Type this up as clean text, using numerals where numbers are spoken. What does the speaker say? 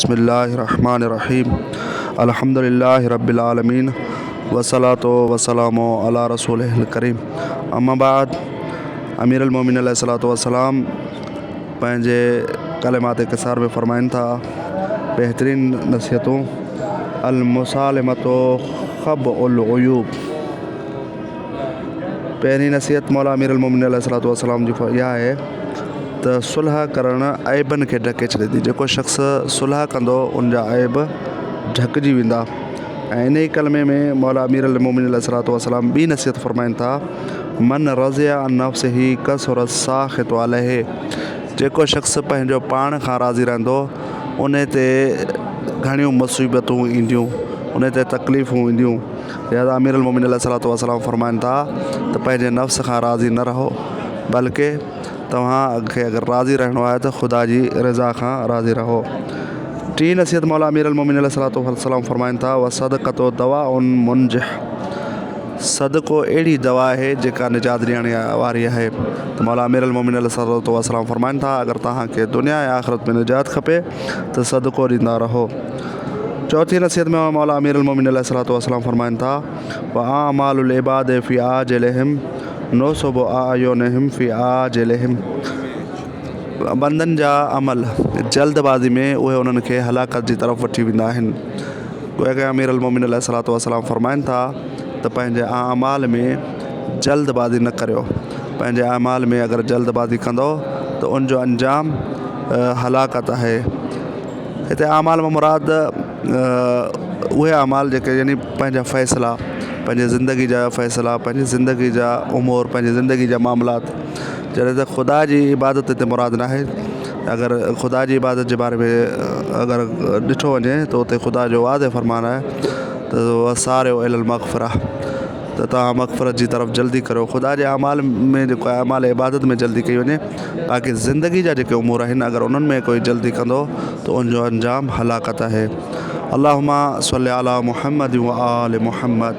बिस्मिल्लाहिर्रहमानिर्रहीम अल्हम्दुलिल्लाहि रब्बिल आलमीन वस्सलातु वस्सलामु अला रसूलिहिल करीम अम्मा बाद। अमीरुल मोमिनीन अलैहिस्सलातु वस्सलाम पंहिंजे कलिमात क़िसार में फ़रमाइनि था बेहतरीन नसीहतूं अल मुसालिमतु ख़ब्उल उयूब। पहिरीं नसीहत मौला अमीरुल मोमिनीन अलैहिस्सलातु वस्सलाम जी इहा आहे त सुलह करणु ऐबनि खे ढके छॾींदी। जेको शख़्स सुलह कंदो उन जा ऐब ढकिजी वेंदा। ऐं इन ई कलमे में मौला अमीरुल मोमिनीन अलैहिस्सलातु वस्सलाम ॿी नसीहत फ़रमाइनि था मन रज़िया अन नफ़्सिही कसुर साख़ितु अलैहि। जेको शख़्स पंहिंजो पाण खां राज़ी रहंदो उन ते घणियूं मुसीबतूं ईंदियूं, उन ते तकलीफ़ूं ईंदियूं। लिहाज़ा अमीरुल मोमिनीन अलैहिस्सलातु वस्सलाम फ़रमाइनि था त पंहिंजे नफ़्स खां राज़ी न रहो, बल्कि तव्हांखे अगरि राज़ी रहणो आहे त ख़ुदा जी रज़ा खां राज़ी रहो। टी नसीहत मौला अमीरुल मोमिनीन अलैहिस्सलातु वस्सलाम फ़रमाइनि था व सदक़तु दवाउन मुंजिह। सदको अहिड़ी दवा आहे जेका निजात ॾियण वारी आहे। त मौला अमीरुल मोमिनीन अलैहिस्सलातु वस्सलाम फ़रमाइनि था अगरि तव्हांखे दुनिया ऐं आख़िरत में निजात खपे त सदको ॾींदा रहो। चौथी नसीहत में मौला अमीरुल मोमिनीन अलैहिस्सलातु वस्सलाम फ़रमाइनि था व आमालुल इबाद फ़ी आजिलिहिम नोसुबु आयुनिहिम फ़ी आजिलिहिम। बंदनि जा अमल जल्दबाज़ी में उहे उन्हनि खे हलाकत जी तरफ़ वठी वेंदा आहिनि। गोया कि अमीरुल मोमिनीन अलैहिस्सलातु वस्सलाम फ़रमाइनि था त पंहिंजे आमाल में जल्दबाज़ी न करियो। पंहिंजे आमाल में अगरि जल्दबाज़ी कंदो त उन जो अंजाम हलाकत आहे। हिते आमाल में मुराद उहे आमाल जेके यानी पंहिंजा फ़ैसिला, पंहिंजे ज़िंदगी जा फ़ैसिला, पंहिंजी ज़िंदगी जा उमूर, पंहिंजी ज़िंदगी जा मामलात। जॾहिं त ख़ुदा जी इबादत हिते मुराद न आहे। अगरि ख़ुदा जी इबादत जे बारे में अगरि ॾिठो वञे त उते ख़ुदा जो वाज़े फ़रमान आहे त वसारिउ इलल मग़फ़िरा, त तव्हां मग़फ़िरत जी तरफ़ जल्दी करियो। ख़ुदा जे अमाल में जेको आहे अमाल इबादत में जल्दी कई वञे। बाक़ी ज़िंदगी जा जेके उमूर आहिनि अगरि उन्हनि में कोई जल्दी कंदो त उनजो अंजाम हलाकत आहे। अल्लाहुम्मा सल्लि अला मुहम्मद व आलि मुहम्मद।